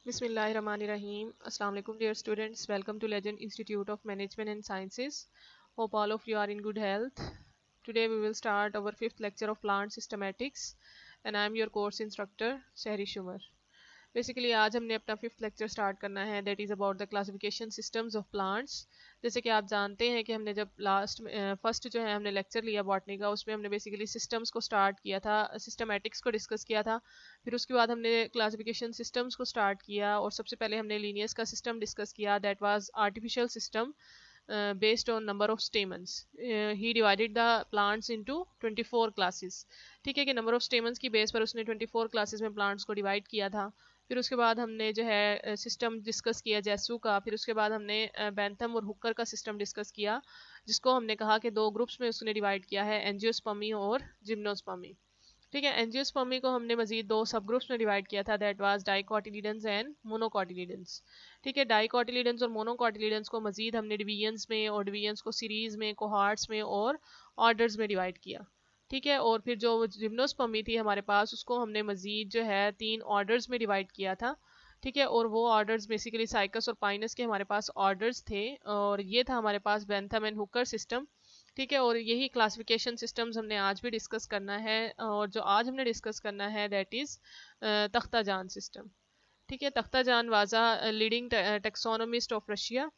Bismillahirrahmanirrahim. Assalamu alaikum dear students. Welcome to Legend Institute of Management and Sciences. Hope all of you are in good health. Today we will start our fifth lecture of plant systematics and I am your course instructor Sehri Shumar. Basically आज हमने अपना fifth lecture start करना है that is about the classification systems of plants. जैसे कि आप जानते हैं कि हमने जब फर्स्ट जो है हमने लेक्चर लिया बॉटनी का, उसमें हमने बेसिकली सिस्टम्स को स्टार्ट किया था, सिस्टमैटिक्स को डिस्कस किया था। फिर उसके बाद हमने क्लासिफिकेशन सिस्टम्स को स्टार्ट किया और सबसे पहले हमने लीनियस का सिस्टम डिस्कस किया that was artificial system based on number of stamens. He divided the plants into 24 classes. ठीक है कि नंबर ऑफ स्टेमन्स की बेस पर उसने 24 क्लासेस में प्लांट्स को डिवाइड किया था। फिर उसके बाद हमने जो है सिस्टम डिस्कस किया जैसू का। फिर उसके बाद हमने बैंथम और हुकर का सिस्टम डिस्कस किया, जिसको हमने कहा कि दो ग्रुप्स में उसने डिवाइड किया है, एंजियोस्पर्मी और जिम्नोस्पर्मी। ठीक है, एंजियोस्पर्मी को हमने मजीद दो सब ग्रुप्स में डिवाइड किया था दैट वाज डाइकोटिलीडेंस एंड मोनोकोटिलीडेंस। ठीक है, डाइकोटिलीडेंस और मोनोकोटिलीडेंस को मजीद हमने डिवीजन्स में और डिवीजन्स को सीरीज में, कोहार्ट्स में और ऑर्डर्स में डिवाइड किया। ठीक है, और फिर जो जिम्नोस्पर्मी थी हमारे पास, उसको हमने मजीद जो है 3 ऑर्डर्स में डिवाइड किया था। ठीक है, और वो ऑर्डर्स बेसिकली साइकस और पाइनस के हमारे पास ऑर्डर्स थे और ये था हमारे पास बेंथम एंड हुकर सिस्टम। ठीक है, और यही क्लासिफिकेशन सिस्टम्स हमने आज भी डिस्कस करना है और जो आज हमने डिस्कस करना है दैट इज़ तख्ता जान सिस्टम। ठीक है, तख्ता जान वाजा लीडिंग टेक्सोनोमिस्ट ऑफ रशिया।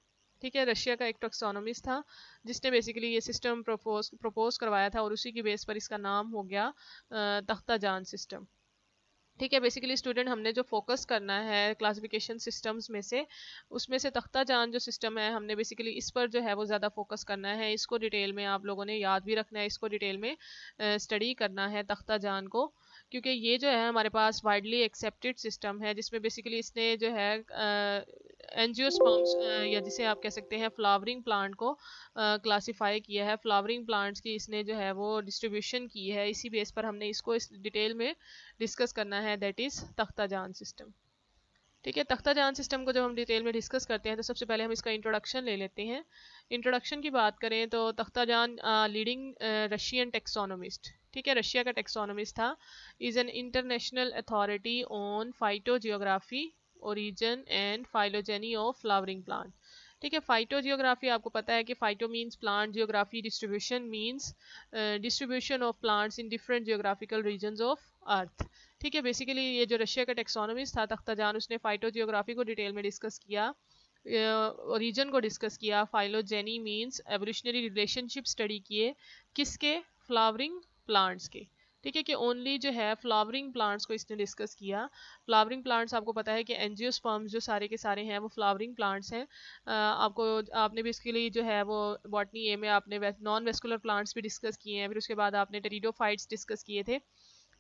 ठीक है, रशिया का एक टैक्सोनॉमिस्ट था जिसने बेसिकली ये सिस्टम प्रपोज करवाया था और उसी की बेस पर इसका नाम हो गया तख्ता जान सिस्टम। ठीक है, बेसिकली स्टूडेंट हमने जो फोकस करना है क्लासिफिकेशन सिस्टम्स में से, उसमें से तख्ता जान जो सिस्टम है हमने बेसिकली इस पर जो है वो ज़्यादा फोकस करना है। इसको डिटेल में आप लोगों ने याद भी रखना है, इसको डिटेल में स्टडी करना है तख्ता जान को, क्योंकि ये जो है हमारे पास वाइडली एक्सेप्टेड सिस्टम है जिसमें बेसिकली इसने जो है एंजियोस्पर्म्स या जिसे आप कह सकते हैं फ्लावरिंग प्लांट को क्लासिफाई किया है। फ्लावरिंग प्लांट्स की इसने जो है वो डिस्ट्रीब्यूशन की है, इसी बेस पर हमने इसको इस डिटेल में डिस्कस करना है दैट इज़ तख्ता जान सिस्टम। ठीक है, तख्ता जान सिस्टम को जब हम डिटेल में डिस्कस करते हैं तो सबसे पहले हम इसका इंट्रोडक्शन ले लेते हैं। इंट्रोडक्शन की बात करें तो तख्ता जान लीडिंग रशियन टेक्सोनोमिस्ट, ठीक है, रशिया का टेक्सोनोमिस्ट था, is an international authority on phytogeography, origin and phylogeny of flowering plant. ठीक है, फाइटोजियोग्राफी आपको पता है कि phyto means plant, geography distribution means distribution of plants in different geographical regions of earth. ठीक है, बेसिकली ये जो रशिया का टेक्सोनोमिस्ट था तख्ता जान, उसने फाइटोजियोग्राफी को डिटेल में डिस्कस किया, रीजन को डिस्कस किया, phylogeny means evolutionary relationship study किए, किसके, फ्लावरिंग प्लांट्स के। ठीक है, कि ओनली जो है फ्लावरिंग प्लांट्स को इसने डिस्कस किया। फ्लावरिंग प्लांट्स आपको पता है कि एंजियोस्पर्म्स जो सारे के सारे हैं वो फ्लावरिंग प्लांट्स हैं। आपने भी इसके लिए जो है वो बॉटनी ए में आपने नॉन वेस्कुलर प्लांट्स भी डिस्कस किए हैं। फिर उसके बाद आपने टेरिडोफाइट्स डिस्कस किए थे,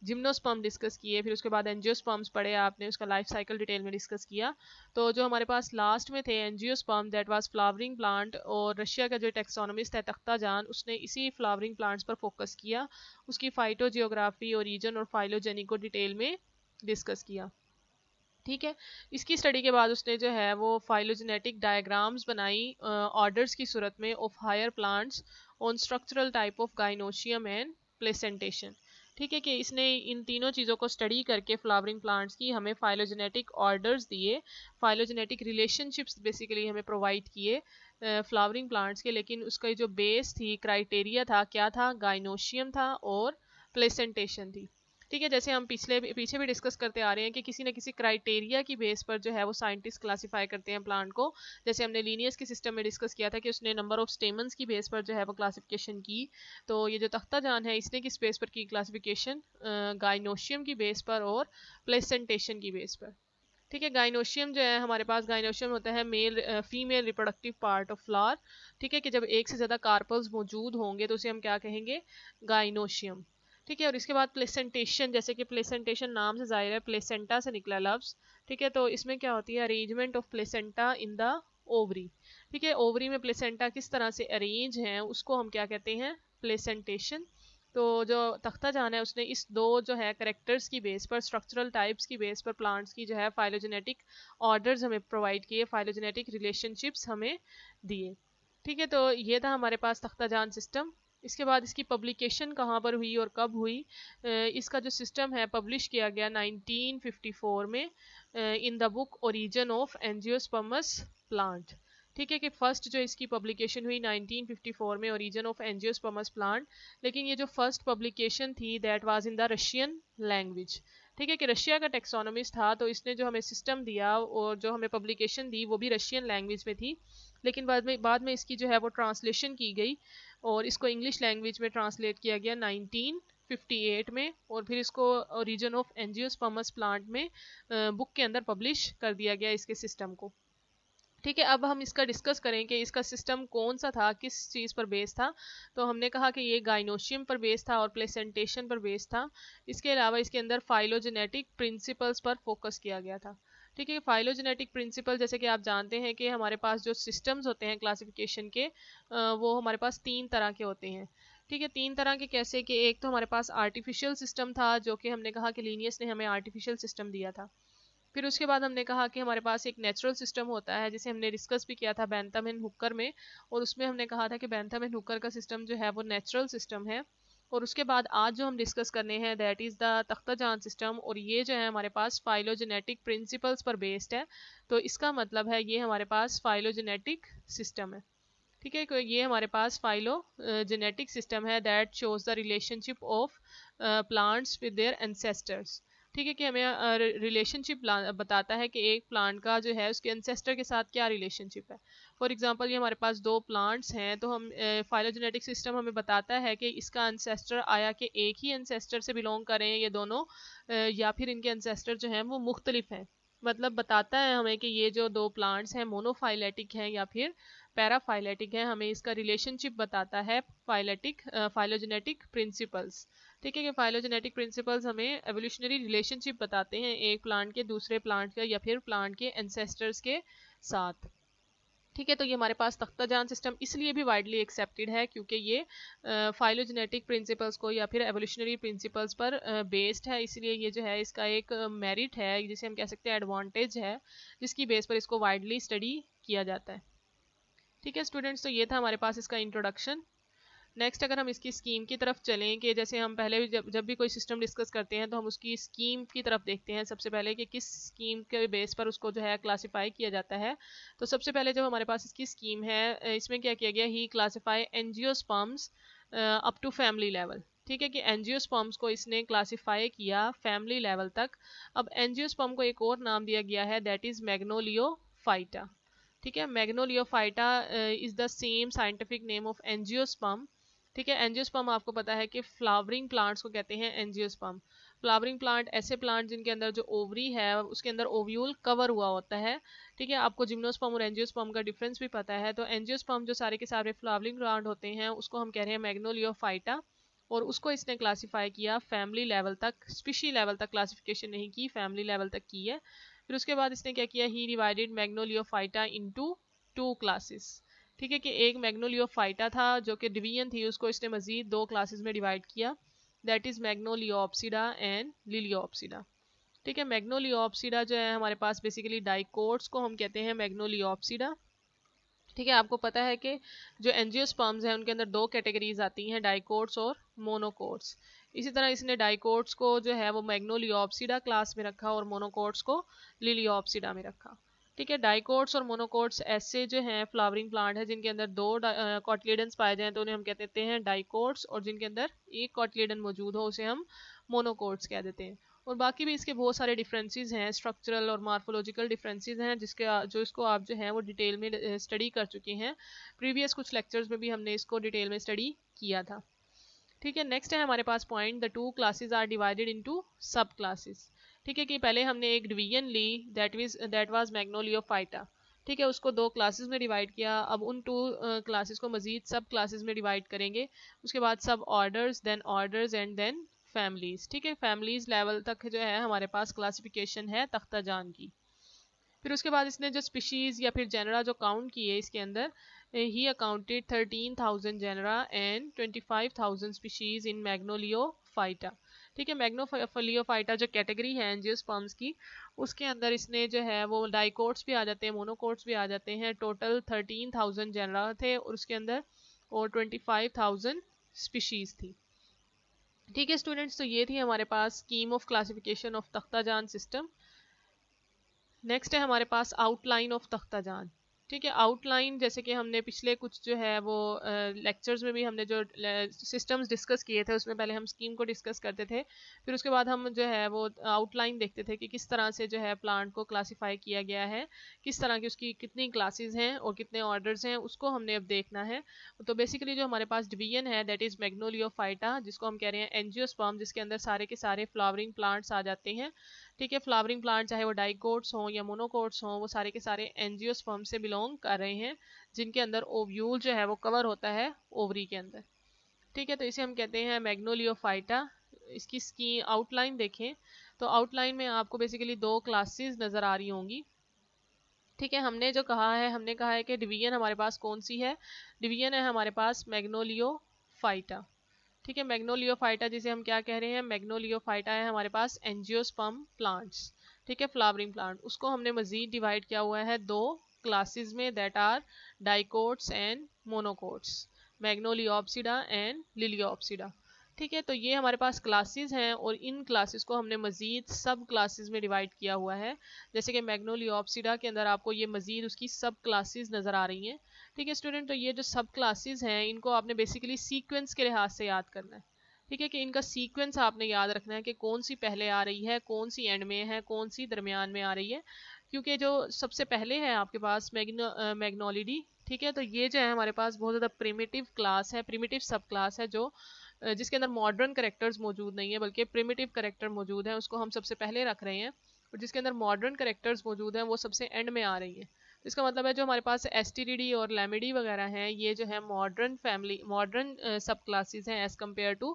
जिम्नोस्पर्म डिस्कस किए, फिर उसके बाद एंजियोस्पर्म्स पढ़े आपने, उसका लाइफ साइकिल डिटेल में डिस्कस किया। तो जो हमारे पास लास्ट में थे angiosperm that was flowering plant, और रशिया का जो टेक्सोनोमिस्ट है तख्ता जान, उसने इसी फ्लावरिंग प्लांट्स पर फोकस किया, उसकी फाइटोजियोग्राफी, ओरिजिन और फाइलोजेनी को डिटेल में डिस्कस किया। ठीक है, इसकी स्टडी के बाद उसने जो है वो फाइलोजेनेटिक डायग्राम्स बनाई ऑर्डर्स की सूरत में of higher plants on structural type of gynoecium and placentation. ठीक है, कि इसने इन तीनों चीज़ों को स्टडी करके फ्लावरिंग प्लांट्स की हमें फाइलोजेनेटिक ऑर्डर्स दिए, फाइलोजेनेटिक रिलेशनशिप्स बेसिकली हमें प्रोवाइड किए फ्लावरिंग प्लांट्स के। लेकिन उसका जो बेस थी, क्राइटेरिया था, क्या था, गाइनोशियम था और प्लेसेंटेशन थी। ठीक है, जैसे हम पीछे भी डिस्कस करते आ रहे हैं कि किसी न किसी क्राइटेरिया की बेस पर जो है वो साइंटिस्ट क्लासिफाई करते हैं प्लांट को। जैसे हमने लीनियस के सिस्टम में डिस्कस किया था कि उसने नंबर ऑफ स्टेमन्स की बेस पर जो है वो क्लासिफिकेशन की। तो ये जो तख्ता जान है इसने किस बेस पर की क्लासिफिकेशन, गाइनोशियम की बेस पर और प्लेसेंटेशन की बेस पर। ठीक है, गाइनोशियम जो है हमारे पास, गाइनोशियम होता है male female reproductive part of flower. ठीक है, कि जब एक से ज़्यादा कार्पल्स मौजूद होंगे तो उसे हम क्या कहेंगे, गाइनोशियम। ठीक है, और इसके बाद प्लेसेंटेशन, जैसे कि प्लेसेंटेशन नाम से जाहिर है, प्लेसेंटा से निकला लफ्ज़। ठीक है, तो इसमें क्या होती है, arrangement of placenta in the ovary. ठीक है, ओवरी में प्लेसेंटा किस तरह से अरेंज हैं उसको हम क्या कहते हैं, प्लेसेंटेशन। तो जो तख्ता जान है उसने इस दो जो है करेक्टर्स की बेस पर, स्ट्रक्चरल टाइप्स की बेस पर प्लांट्स की जो है फाइलोजेनेटिक ऑर्डर्स हमें प्रोवाइड किए, फाइलोजेनेटिक रिलेशनशिप्स हमें दिए। ठीक है, तो ये था हमारे पास तख्ता जान सिस्टम। इसके बाद इसकी पब्लिकेशन कहाँ पर हुई और कब हुई, इसका जो सिस्टम है पब्लिश किया गया 1954 में in the book origin of angiosperms plant. ठीक है कि फर्स्ट जो इसकी पब्लिकेशन हुई 1954 में ओरिजिन ऑफ एंजियोस्पर्मस प्लांट, लेकिन ये जो फर्स्ट पब्लिकेशन थी that was in the Russian language. ठीक है कि रशिया का टेक्सोनॉमिस्ट था, तो इसने जो हमें सिस्टम दिया और जो हमें पब्लिकेशन दी वो भी रशियन लैंग्वेज में थी, लेकिन बाद में इसकी जो है वो ट्रांसलेशन की गई और इसको इंग्लिश लैंग्वेज में ट्रांसलेट किया गया 1958 में, और फिर इसको ओरिजिन ऑफ एंजियोस्पर्मस प्लांट में बुक के अंदर पब्लिश कर दिया गया इसके सिस्टम को। ठीक है, अब हम इसका डिस्कस करें कि इसका सिस्टम कौन सा था, किस चीज़ पर बेस्ड था। तो हमने कहा कि ये गाइनोशियम पर बेस्ड था और प्लेसेंटेशन पर बेस्ड था। इसके अलावा इसके अंदर फाइलोजेनेटिक प्रिंसिपल्स पर फोकस किया गया था। ठीक है, फाइलोजेनेटिक प्रिंसिपल जैसे कि आप जानते हैं कि हमारे पास जो सिस्टम्स होते हैं क्लासिफिकेशन के वो हमारे पास 3 तरह के होते हैं। ठीक है, 3 तरह के कैसे कि एक तो हमारे पास आर्टिफिशियल सिस्टम था, जो कि हमने कहा कि लीनियस ने हमें आर्टिफिशियल सिस्टम दिया था। फिर उसके बाद हमने कहा कि हमारे पास एक नेचुरल सिस्टम होता है, जिसे हमने डिस्कस भी किया था बेंथम एंड हुकर में, और उसमें हमने कहा था कि बेंथम एंड हुकर का सिस्टम जो है वो नेचुरल सिस्टम है। और उसके बाद आज जो हम डिस्कस करने हैं दैट इज़ द तख्ताजान सिस्टम, और ये जो है हमारे पास फाइलोजेनेटिक प्रिंसिपल्स पर बेस्ड है। तो इसका मतलब है ये हमारे पास फाइलोजेनेटिक सिस्टम है। ठीक है, ये हमारे पास फाइलोजेनेटिक सिस्टम है that shows the relationship of plants with their ancestors. ठीक है कि हमें रिलेशनशिप बताता है कि एक प्लांट का जो है उसके एंसेस्टर के साथ क्या रिलेशनशिप है। फॉर एग्जांपल ये हमारे पास 2 प्लांट्स हैं, तो हम फाइलोजेनेटिक सिस्टम हमें बताता है कि इसका एंसेस्टर आया कि एक ही एंसेस्टर से बिलोंग करें ये दोनों, या फिर इनके एंसेस्टर जो हैं वो मुख्तलिफ हैं। मतलब बताता है हमें कि ये जो 2 प्लांट्स हैं मोनोफाइलेटिक हैं या फिर पैराफाइलेटिक है, हमें इसका रिलेशनशिप बताता है फाइलोजेनेटिक प्रिंसिपल्स। ठीक है कि फाइलोजेनेटिक प्रिंसिपल्स हमें एवोल्यूशनरी रिलेशनशिप बताते हैं एक प्लांट के दूसरे प्लांट का या फिर प्लांट के एंसेस्टर्स के साथ। ठीक है, तो ये हमारे पास तख्ताजान सिस्टम इसलिए भी वाइडली एक्सेप्टेड है क्योंकि ये फाइलोजेनेटिक प्रिंसिपल्स को या फिर एवोल्यूशनरी प्रिंसिपल्स पर बेस्ड है, इसलिए ये जो है इसका एक मेरिट है, जिसे हम कह सकते हैं एडवांटेज है, जिसकी बेस पर इसको वाइडली स्टडी किया जाता है। ठीक है स्टूडेंट्स, तो ये था हमारे पास इसका इंट्रोडक्शन। नेक्स्ट अगर हम इसकी स्कीम की तरफ चलें कि जैसे हम पहले भी जब भी कोई सिस्टम डिस्कस करते हैं तो हम उसकी स्कीम की तरफ देखते हैं सबसे पहले कि किस स्कीम के बेस पर उसको जो है क्लासिफाई किया जाता है। तो सबसे पहले जब हमारे पास इसकी स्कीम है, इसमें क्या किया गया, he classify angiosperms up to family level. ठीक है कि एंजियोस्पर्म्स को इसने क्लासिफाई किया फैमिली लेवल तक। अब एंजियोस्पर्म को एक और नाम दिया गया है दैट इज मैग्नोलियोफाइटा। ठीक है, magnoliophyta is the same scientific name of angiosperm. ठीक है, एंजियोस्पर्म आपको पता है कि फ्लावरिंग प्लांट्स को कहते हैं एंजियोस्पर्म। फ्लावरिंग प्लांट ऐसे प्लांट जिनके अंदर जो ओवरी है उसके अंदर ओव्यूल कवर हुआ होता है। ठीक है, आपको जिम्नोस्पर्म और एंजियोस्पर्म का डिफरेंस भी पता है। तो एंजियोस्पर्म जो सारे के सारे फ्लावरिंग प्लांट होते हैं उसको हम कह रहे हैं मैग्नोलियोफाइटा, और उसको इसने क्लासीफाई किया फैमिली लेवल तक, स्पीशी लेवल तक क्लासिफिकेशन नहीं की, फैमिली लेवल तक की है। फिर उसके बाद इसने क्या किया, ही डिवाइडेड मैग्नोलियोफाइटा इनटू 2 क्लासेस। ठीक है कि एक मैग्नोलियोफाइटा था जो कि डिवीजन थी, उसको इसने मजीद 2 क्लासेस में डिवाइड किया, दैट इज मैग्नोलियोप्सिडा एंड लिलियोप्सिडा। ठीक है, मैग्नोलियोप्सिडा जो है हमारे पास बेसिकली डाइकोट्स को हम कहते हैं मैग्नोलियोप्सिडा। ठीक है, आपको पता है कि जो एंजियोस्पर्म्स हैं उनके अंदर 2 कैटेगरीज आती हैं, डाइकोट्स और मोनोकोट्स। इसी तरह इसने डाइकोट्स को जो है वो मैग्नोलियोप्सिडा क्लास में रखा और मोनोकोट्स को लिलियोप्सिडा में रखा। ठीक है, डाइकोट्स और मोनोकोट्स ऐसे जो हैं फ्लावरिंग प्लांट है जिनके अंदर 2 कॉटिलिडन्स पाए जाएं तो उन्हें हम कहते हैं डाइकोट्स, और जिनके अंदर एक कॉटिलिडन मौजूद हो उसे हम मोनोकोट्स कह देते हैं। और बाकी भी इसके बहुत सारे डिफरेंसेस हैं, स्ट्रक्चरल और मार्फोलॉजिकल डिफरेंसेस हैं जिसके जो इसको आप जो है वो डिटेल में स्टडी कर चुके हैं। प्रीवियस कुछ लेक्चर्स में भी हमने इसको डिटेल में स्टडी किया था। ठीक है, नेक्स्ट है हमारे पास point, the 2 classes are divided into sub classes. ठीक है कि पहले हमने एक डिवीजन ली दैट वाज मैग्नोलियोफाइटा। ठीक है, उसको 2 क्लासेस में डिवाइड किया, अब उन 2 क्लासेस को मजीद सब क्लासेस में डिवाइड करेंगे, उसके बाद सब ऑर्डर्स एंड देन फैमिलीज। ठीक है, फैमिलीज लेवल तक जो है हमारे पास क्लासिफिकेशन है तख्ताजान की। फिर उसके बाद इसने जो स्पीशीज या फिर जेनरा जो काउंट किए इसके अंदर, he accounted 13,000 genera and 25,000 species in magnoliophyta. ठीक है, मैग्नोलियोफाइटा जो कैटेगरी है एंजियोस्पर्म्स की, उसके अंदर इसने जो है वो डाइकोट्स भी आ जाते हैं, मोनोकोट्स भी आ जाते हैं। टोटल 13,000 जेनरा थे और उसके अंदर और 25,000 स्पीशीज थी। ठीक है स्टूडेंट्स, तो ये थी हमारे पास scheme of classification of Takhtajan system. Next है हमारे पास आउटलाइन ऑफ तख्ताजान। ठीक है, आउटलाइन जैसे कि हमने पिछले कुछ जो है वो लेक्चर्स में भी हमने जो सिस्टम्स डिस्कस किए थे उसमें पहले हम स्कीम को डिस्कस करते थे, फिर उसके बाद हम जो है वो आउटलाइन देखते थे कि किस तरह से जो है प्लांट को क्लासिफाई किया गया है, किस तरह की उसकी कितनी क्लासेस हैं और कितने ऑर्डर्स हैं, उसको हमने अब देखना है। तो बेसिकली जो हमारे पास डिवीजन है दैट इज मैग्नोलियोफाइटा, जिसको हम कह रहे हैं एंजियोस्पर्म, जिसके अंदर सारे के सारे फ्लावरिंग प्लांट्स आ जाते हैं। ठीक है, फ्लावरिंग प्लांट चाहे वो डाइकोट्स हों या मोनोकोट्स हों, वो सारे के सारे एंजियोस्पर्म से बिलोंग कर रहे हैं, जिनके अंदर ओव्यूल जो है वो कवर होता है ओवरी के अंदर। ठीक है, तो इसे हम कहते हैं मैग्नोलियोफाइटा। इसकी आउटलाइन देखें तो आउटलाइन में आपको बेसिकली दो क्लासेस नजर आ रही होंगी। ठीक है, हमने कहा है कि डिवीजन हमारे पास कौन सी है, डिवीजन है हमारे पास मैग्नोलियोफाइटा। ठीक है, मैग्नोलियोफाइटा जिसे हम क्या कह रहे हैं, मैग्नोलियोफाइटा है हमारे पास एंजियोस्पर्म प्लांट्स। ठीक है, फ्लावरिंग प्लांट, उसको हमने मजीद डिवाइड किया हुआ है दो क्लासेस में, that are dicots and monocots, magnoliopsida and liliopsida. ठीक है, तो ये हमारे पास क्लासेस हैं और इन क्लासेस को हमने मजीद सब क्लासेस में डिवाइड किया हुआ है। जैसे कि मैग्नोलियोप्सिडा के अंदर आपको ये मजीद उसकी सब क्लासेस नजर आ रही हैं। ठीक है स्टूडेंट, तो ये जो सब क्लासेस हैं इनको आपने बेसिकली सीक्वेंस के लिहाज से याद करना है। ठीक है, कि इनका सीक्वेंस आपने याद रखना है कि कौन सी पहले आ रही है, कौन सी एंड में है, कौन सी दरमियान में आ रही है। क्योंकि जो सबसे पहले है आपके पास मैग्नोलिडी, ठीक है, तो ये जो है हमारे पास बहुत ज़्यादा प्रिमिटिव क्लास है, प्रिमिटिव सब क्लास है, जो जिसके अंदर मॉडर्न करेक्टर्स मौजूद नहीं है बल्कि प्रिमिटिव करेक्टर मौजूद है, उसको हम सबसे पहले रख रहे हैं। और जिसके अंदर मॉडर्न करेक्टर्स मौजूद हैं वो सबसे एंड में आ रही है। तो इसका मतलब है जो हमारे पास एस्टिरिडी और लैमिडी वगैरह हैं, ये जो है मॉडर्न फैमिली, मॉडर्न सब क्लासेस हैं एज कम्पेयर टू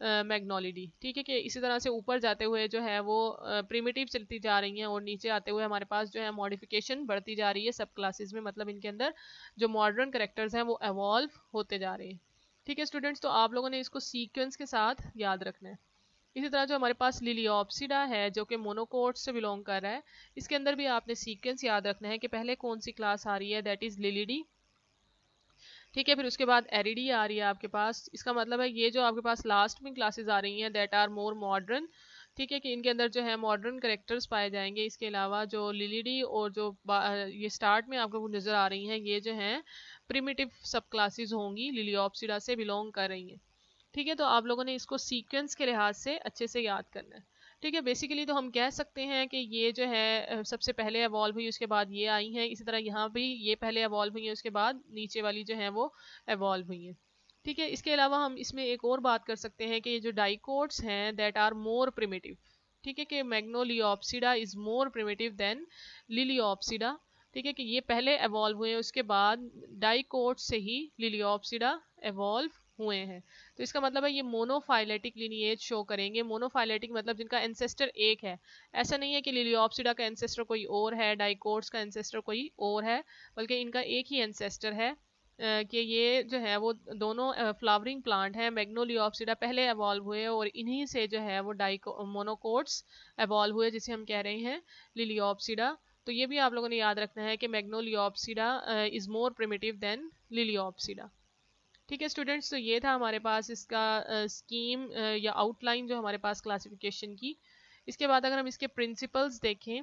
मैग्नोलिडी। ठीक है, कि इसी तरह से ऊपर जाते हुए जो है वो प्रिमिटिव चलती जा रही हैं और नीचे आते हुए हमारे पास जो है मॉडिफिकेशन बढ़ती जा रही है सब क्लासेस में, मतलब इनके अंदर जो मॉडर्न करेक्टर्स हैं वो एवॉल्व होते जा रहे हैं। ठीक है स्टूडेंट्स, तो आप लोगों ने इसको सीक्वेंस के साथ याद रखना है। इसी तरह जो हमारे पास लिलियोप्सिडा है जो कि मोनोकोट से बिलोंग कर रहा है, इसके अंदर भी आपने सीक्वेंस याद रखना है कि पहले कौन सी क्लास आ रही है, दैट इज लिलिडी। ठीक है, फिर उसके बाद एरिडी आ रही है आपके पास। इसका मतलब है ये जो आपके पास लास्ट में क्लासेस आ रही हैं दैट आर मोर मॉडर्न। ठीक है, कि इनके अंदर जो है मॉडर्न करेक्टर्स पाए जाएंगे। इसके अलावा जो लिलिडी और जो ये स्टार्ट में आपको नजर आ रही हैं, ये जो हैं प्रिमिटिव सब क्लासेस होंगी, लिलियोप्सिडा से बिलोंग कर रही हैं। ठीक है, तो आप लोगों ने इसको सीक्वेंस के लिहाज से अच्छे से याद करना है। ठीक है, बेसिकली तो हम कह सकते हैं कि ये जो है सबसे पहले एवॉल्व हुई, उसके बाद ये आई हैं। इसी तरह यहाँ भी ये पहले एवॉल्व हुई है, उसके बाद नीचे वाली जो है वो एवॉल्व हुई है। ठीक है, इसके अलावा हम इसमें एक और बात कर सकते हैं कि ये जो डाइकोट्स हैं दैट आर मोर प्रिमिटिव। ठीक है, कि मैग्नोलियोप्सिडा इज मोर प्रिमिटिव देन लिलियोप्सिडा। ठीक है, कि ये पहले एवॉल्व हुए हैं, उसके बाद डाइकोट से ही लिलियोप्सिडा एवॉल्व हुए हैं। तो इसका मतलब है ये मोनोफाइलेटिक लिनिएज शो करेंगे। मोनोफाइलेटिक मतलब जिनका एंसेस्टर एक है। ऐसा नहीं है कि लिलियोप्सिडा का एंसेस्टर कोई और है, डाइकोट्स का एंसेस्टर कोई और है, बल्कि इनका एक ही एंसेस्टर है। कि ये जो है वो दोनों फ्लावरिंग प्लांट हैं। मैग्नोलियोप्सिडा पहले एवॉल्व हुए और इन्हीं से जो है वो मोनोकोट्स एवॉल्व हुए, जिसे हम कह रहे हैं लिलियोप्सिडा। तो ये भी आप लोगों ने याद रखना है कि मैग्नोलियोप्सिडा इज मोर प्रिमिटिव देन लिलियोप्सिडा। ठीक है स्टूडेंट्स, तो ये था हमारे पास इसका स्कीम या आउटलाइन जो हमारे पास क्लासिफिकेशन की। इसके बाद अगर हम इसके प्रिंसिपल्स देखें,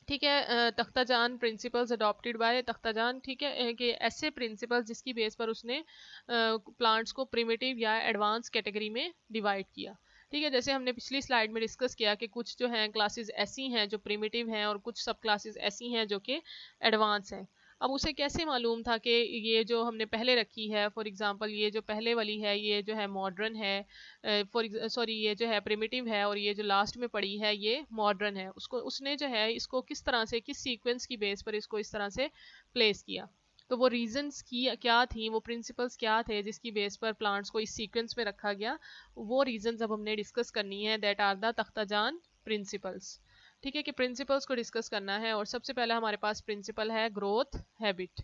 ठीक है, तख्ताजान प्रिंसिपल्स अडॉप्टेड बाय तख्ताजान। ठीक है, कि ऐसे प्रिंसिपल्स जिसकी बेस पर उसने प्लांट्स को प्रिमिटिव या एडवांस कैटेगरी में डिवाइड किया। ठीक है, जैसे हमने पिछली स्लाइड में डिस्कस किया कि कुछ जो हैं क्लासेस ऐसी हैं जो प्रिमिटिव हैं और कुछ सब क्लासेस ऐसी हैं जो कि एडवांस हैं। अब उसे कैसे मालूम था कि ये जो हमने पहले रखी है, फॉर एग्जांपल ये जो पहले वाली है ये जो है मॉडर्न है, ये जो है प्रिमिटिव है, और ये जो लास्ट में पड़ी है ये मॉडर्न है। उसको उसने जो है इसको किस तरह से, किस सीक्वेंस की बेस पर इसको इस तरह से प्लेस किया। तो वो रीजंस की क्या थी, वो प्रिंसिपल्स क्या थे जिसकी बेस पर प्लांट्स को इस सीक्वेंस में रखा गया, वो रीजंस अब हमने डिस्कस करनी है, दैट आर द तख्ताजान प्रिंसिपल्स। ठीक है, कि प्रिंसिपल्स को डिस्कस करना है। और सबसे पहला हमारे पास प्रिंसिपल है ग्रोथ हैबिट।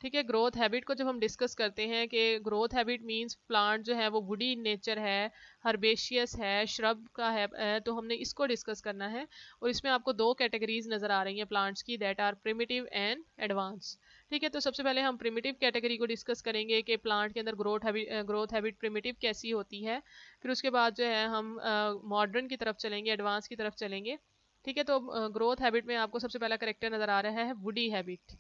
ठीक है, ग्रोथ हैबिट को जब हम डिस्कस करते हैं कि ग्रोथ हैबिट मींस प्लांट जो है वो वुडी इन नेचर है, हर्बेशियस है, श्रब का है, तो हमने इसको डिस्कस करना है। और इसमें आपको दो कैटेगरीज नजर आ रही हैं प्लांट्स की, that are primitive and advance. ठीक है, तो सबसे पहले हम प्रिमिटिव कैटेगरी को डिस्कस करेंगे कि प्लांट के अंदर ग्रोथ हैबिट प्रिमिटिव कैसी होती है। फिर उसके बाद जो है हम मॉडर्न की तरफ चलेंगे, एडवांस की तरफ चलेंगे। ठीक है, तो ग्रोथ हैबिट में आपको सबसे पहला करेक्टर नजर आ रहा है वुडी हैबिट।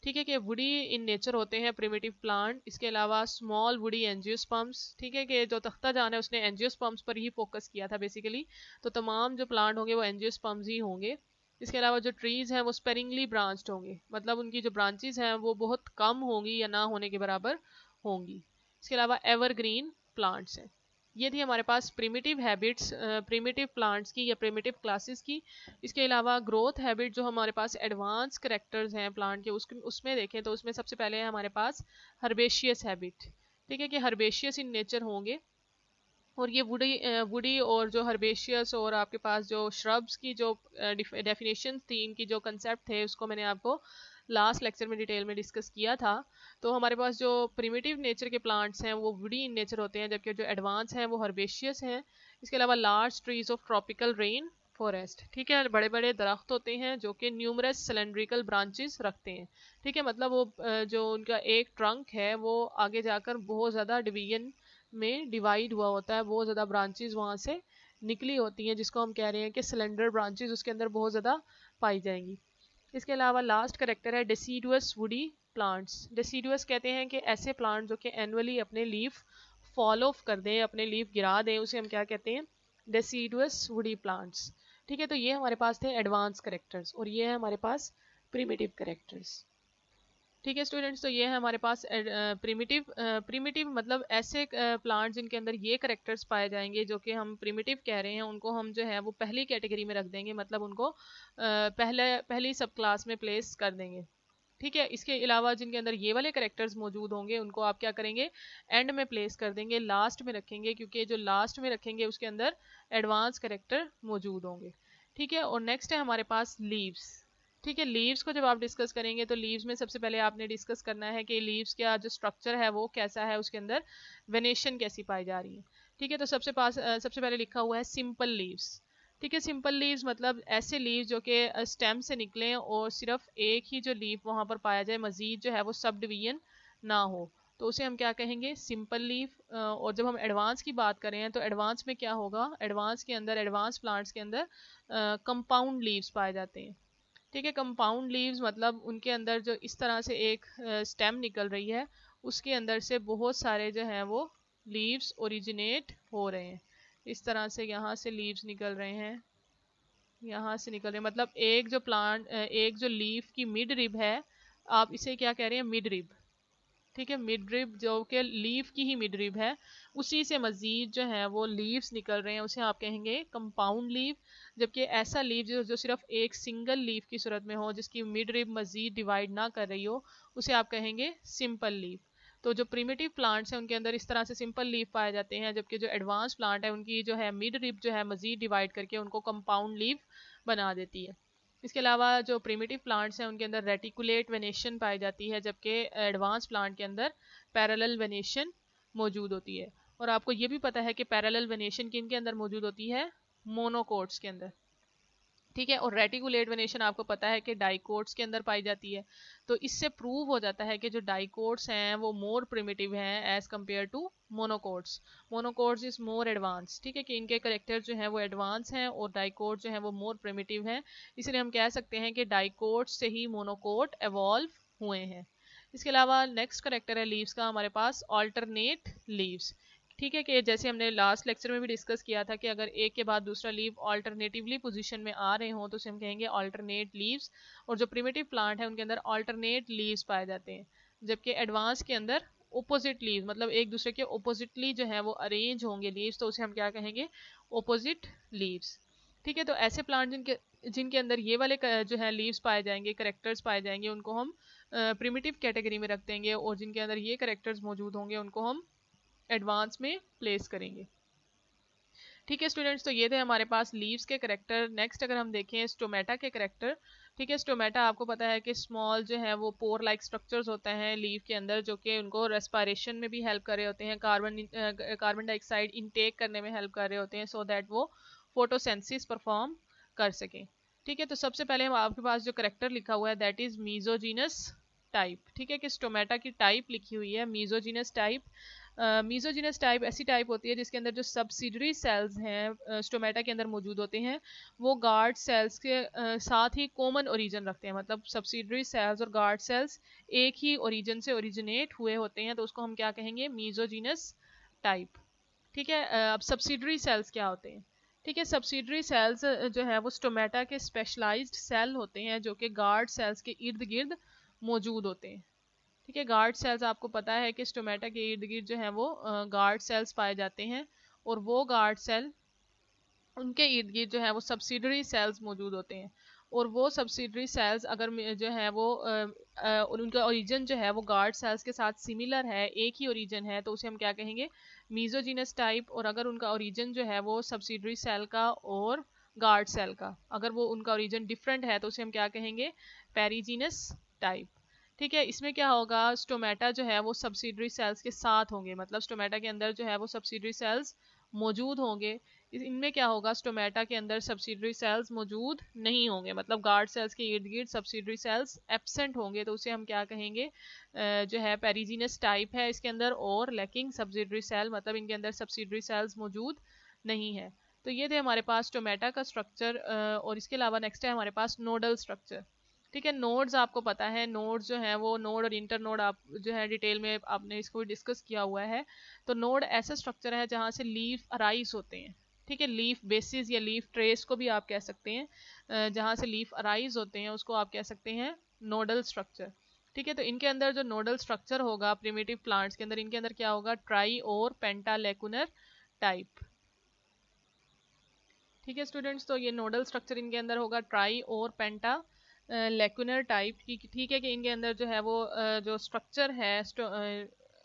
ठीक है, कि वुडी इन नेचर होते हैं प्रिमिटिव प्लांट। इसके अलावा स्मॉल वुडी एंजियोस्पर्म्स। ठीक है, कि जो तख्ता जान है उसने एंजियोस्पर्म्स पर ही फोकस किया था बेसिकली, तो तमाम जो प्लांट होंगे वो एंजियोस्पर्म्स ही होंगे। इसके अलावा जो ट्रीज हैं वो स्पेरिंगली ब्रांच्ड होंगे, मतलब उनकी जो ब्रांचेस हैं वो बहुत कम होंगी या ना होने के बराबर होंगी। इसके अलावा एवरग्रीन प्लांट्स हैं। ये थी हमारे पास प्रिमिटिव हैबिट्स प्रिमिटिव प्लांट्स की या प्रिमिटिव क्लासेस की। इसके अलावा ग्रोथ हैबिट जो हमारे पास एडवांस करेक्टर्स हैं प्लांट के, उसमें देखें तो उसमें सबसे पहले है हमारे पास हर्बेशियस हैबिट। ठीक है, कि हर्बेशियस इन नेचर होंगे। और ये वुडी और जो हर्बेशियस और आपके पास जो श्रब्स की जो डेफिनेशन थी, इनकी जो कंसेप्ट थे, उसको मैंने आपको लास्ट लेक्चर में डिटेल में डिस्कस किया था। तो हमारे पास जो प्रिमिटिव नेचर के प्लांट्स हैं वो वुडी इन नेचर होते हैं, जबकि जो एडवांस हैं वो हर्बेशियस हैं। इसके अलावा large trees of tropical rain forest. ठीक है, बड़े बड़े दरख्त होते हैं जो कि न्यूमरस सिलेंड्रिकल ब्रांचेस रखते हैं। ठीक है, मतलब वो जो उनका एक ट्रंक है वो आगे जाकर बहुत ज़्यादा डिवीजन में डिवाइड हुआ होता है, बहुत ज़्यादा ब्रांचेस वहाँ से निकली होती हैं, जिसको हम कह रहे हैं कि सिलेंडर ब्रांचेस उसके अंदर बहुत ज़्यादा पाई जाएंगी। इसके अलावा लास्ट करेक्टर है डेसीडुअस वुडी प्लांट्स। डेसीडुअस कहते हैं कि ऐसे प्लांट जो कि एनुअली अपने लीफ फॉल ऑफ कर दें, अपने लीफ गिरा दें, उसे हम क्या कहते हैं, डेसीडुअस वुडी प्लांट्स। ठीक है, तो ये हमारे पास थे एडवांस करेक्टर्स और ये है हमारे पास प्रिमिटिव करेक्टर्स। ठीक है स्टूडेंट्स, तो ये है हमारे पास प्रिमिटिव मतलब ऐसे प्लांट जिनके अंदर ये करेक्टर्स पाए जाएंगे जो कि हम प्रिमिटिव कह रहे हैं, उनको हम जो है वो पहली कैटेगरी में रख देंगे, मतलब उनको पहली सब क्लास में प्लेस कर देंगे। ठीक है, इसके अलावा जिनके अंदर ये वाले करेक्टर्स मौजूद होंगे उनको आप क्या करेंगे, एंड में प्लेस कर देंगे, लास्ट में रखेंगे, क्योंकि जो लास्ट में रखेंगे उसके अंदर एडवांस करेक्टर मौजूद होंगे। ठीक है, और नेक्स्ट है हमारे पास लीव्स। ठीक है, लीव्स को जब आप डिस्कस करेंगे तो लीव्स में सबसे पहले आपने डिस्कस करना है कि लीव्स का जो स्ट्रक्चर है वो कैसा है, उसके अंदर वेनेशन कैसी पाई जा रही है। ठीक है, तो सबसे पहले लिखा हुआ है सिंपल लीव्स। ठीक है, सिंपल लीव्स मतलब ऐसे लीव्स जो कि स्टेम से निकलें और सिर्फ एक ही जो लीव वहाँ पर पाया जाए, मजीद जो है वो सब डिवीजन ना हो, तो उसे हम क्या कहेंगे, सिंपल लीव। और जब हम एडवांस की बात करें तो एडवांस में क्या होगा, एडवांस के अंदर, एडवांस प्लांट्स के अंदर कंपाउंड लीव्स पाए जाते हैं। ठीक है, कंपाउंड लीव्स मतलब उनके अंदर जो इस तरह से एक स्टेम निकल रही है, उसके अंदर से बहुत सारे जो हैं वो लीव्स ओरिजिनेट हो रहे हैं। इस तरह से यहाँ से लीव्स निकल रहे हैं, यहाँ से निकल रहे हैं, मतलब एक जो लीफ की मिड रिब है, आप इसे क्या कह रहे हैं, मिड रिब। ठीक है, मिड रिब जो कि लीफ की ही मिड रिब है, उसी से मजीद जो है वो लीव्स निकल रहे हैं, उसे आप कहेंगे कंपाउंड लीव। जबकि ऐसा लीव जो सिर्फ एक सिंगल लीफ की सूरत में हो, जिसकी मिड रिब मजीद डिवाइड ना कर रही हो, उसे आप कहेंगे सिंपल लीव। तो जो प्रिमिटिव प्लांट्स हैं उनके अंदर इस तरह से सिंपल लीफ पाए जाते हैं, जबकि जो एडवांस प्लांट है उनकी जो है मिड रिब जो है मजीद डिवाइड करके उनको कंपाउंड लीव बना देती है। इसके अलावा जो प्रिमिटिव प्लांट्स हैं उनके अंदर रेटिकुलेट वेनेशन पाई जाती है, जबकि एडवांस प्लांट के अंदर पैरेलल वेनेशन मौजूद होती है। और आपको ये भी पता है कि पैरेलल वेनेशन किन के अंदर मौजूद होती है, मोनोकोट्स के अंदर। ठीक है, और रेटिकुलेट वेनेशन आपको पता है कि डाइकोट्स के अंदर पाई जाती है। तो इससे प्रूव हो जाता है कि जो डाइकोट्स हैं वो मोर प्रिमिटिव हैं as compare to monocots. Monocots is more advance. ठीक है, कि इनके करेक्टर जो है वो एडवांस हैं और डाइकोट जो है वो मोर प्रिमिटिव हैं, इसलिए हम कह सकते हैं कि डाइकोट से ही मोनोकोट एवॉल्व हुए हैं। इसके अलावा नेक्स्ट करेक्टर है लीव्स का हमारे पास ऑल्टरनेट लीव्स। ठीक है, कि जैसे हमने लास्ट लेक्चर में भी डिस्कस किया था कि अगर एक के बाद दूसरा लीव ऑल्टरनेटिवली पोजीशन में आ रहे हों तो उसे हम कहेंगे ऑल्टरनेट लीव्स। और जो प्रिमिटिव प्लांट है उनके अंदर ऑल्टरनेट लीव्स पाए जाते हैं, जबकि एडवांस के अंदर ओपोजिट लीव, मतलब एक दूसरे के ओपोजिटली जो है वो अरेंज होंगे लीव्स, तो उसे हम क्या कहेंगे, ओपोजिट लीव्स। ठीक है, तो ऐसे प्लांट जिनके अंदर ये वाले जो है लीव्स पाए जाएंगे, करेक्टर्स पाए जाएंगे, उनको हम प्रिमिटिव कैटेगरी में रख देंगे, और जिनके अंदर ये करेक्टर्स मौजूद होंगे उनको हम एडवांस में प्लेस करेंगे। ठीक है स्टूडेंट्स, तो ये थे हमारे पास लीव्स के करेक्टर। नेक्स्ट अगर हम देखें स्टोमेटा के करेक्टर, ठीक है, स्टोमेटा आपको पता है कि स्मॉल जो है वो पोर लाइक स्ट्रक्चर्स होते हैं लीफ के अंदर, जो कि उनको रेस्पिरेशन में भी हेल्प कर रहे होते हैं, कार्बन डाइऑक्साइड इनटेक करने में हेल्प कर रहे होते हैं, सो दैट वो फोटोसिंथेसिस परफॉर्म कर सकें। ठीक है, तो सबसे पहले हम आपके पास जो करेक्टर लिखा हुआ है दैट इज मीजोजीनस टाइप। ठीक है, कि स्टोमेटा की टाइप लिखी हुई है मीजोजीनस टाइप। मीजोजीनस टाइप ऐसी टाइप होती है जिसके अंदर जो सब्सिडरी सेल्स हैं स्टोमेटा के अंदर मौजूद होते हैं, वो गार्ड सेल्स के साथ ही कॉमन ओरिजिन रखते हैं। मतलब सब्सिडरी सेल्स और गार्ड सेल्स एक ही ओरिजिन से ओरिजिनेट हुए होते हैं, तो उसको हम क्या कहेंगे, मीजोजीनस टाइप। ठीक है, अब सब्सिडरी सेल्स क्या होते हैं? ठीक है, सब्सिडरी सेल्स जो है वो स्टोमेटा के स्पेशलाइज्ड सेल होते हैं जो कि गार्ड सेल्स के इर्द गिर्द मौजूद होते हैं। ठीक है, गार्ड सेल्स आपको पता है कि स्टोमेटा के इर्द गिर्द जो है वो गार्ड सेल्स पाए जाते हैं, और वो गार्ड सेल उनके इर्द गिर्द जो है वो सब्सिडरी सेल्स मौजूद होते हैं। और वो सब्सिडरी सेल्स अगर जो है वो उनका ओरिजिन जो है वो गार्ड सेल्स के साथ सिमिलर है, एक ही ओरिजिन है, तो उसे हम क्या कहेंगे, मीजोजीनस टाइप। और अगर उनका ओरिजिन जो है वो सब्सिडरी सेल का और गार्ड सेल का, अगर वो उनका ओरिजिन डिफरेंट है, तो उसे हम क्या कहेंगे, पेरीजीनस टाइप। ठीक है, इसमें क्या होगा, स्टोमेटा जो है वो सब्सिडरी सेल्स के साथ होंगे, मतलब स्टोमेटा के अंदर जो है वो सब्सिडरी सेल्स मौजूद होंगे। इनमें क्या होगा, स्टोमेटा के अंदर सब्सिडरी सेल्स मौजूद नहीं होंगे, मतलब गार्ड सेल्स के इर्द गिर्द सब्सिडरी सेल्स एब्सेंट होंगे, तो उसे हम क्या कहेंगे, जो है पेरीजीनस टाइप है इसके अंदर, और लैकिंग सब्सिडरी सेल, मतलब इनके अंदर सब्सिडरी सेल्स मौजूद नहीं है। तो ये थे हमारे पास स्टोमेटा का स्ट्रक्चर। और इसके अलावा नेक्स्ट है हमारे पास नोडल स्ट्रक्चर। ठीक है, नोड्स आपको पता है, नोड्स जो है वो नोड और इंटर नोड आप जो है डिटेल में आपने इसको डिस्कस किया हुआ है। तो नोड ऐसा स्ट्रक्चर है जहाँ से लीफ अराइज होते हैं। ठीक है, लीफ बेसिस या लीफ ट्रेस को भी आप कह सकते हैं, जहाँ से लीफ अराइज होते हैं उसको आप कह सकते हैं नोडल स्ट्रक्चर। ठीक है, तो इनके अंदर जो नोडल स्ट्रक्चर होगा प्रिमिटिव प्लांट्स के अंदर, इनके अंदर क्या होगा, ट्राई और पेंटालेकुनर टाइप। ठीक है स्टूडेंट्स, तो ये नोडल स्ट्रक्चर इनके अंदर होगा ट्राई और पेंटा लेकुनर टाइप की। ठीक है, कि इनके अंदर जो है वो जो स्ट्रक्चर है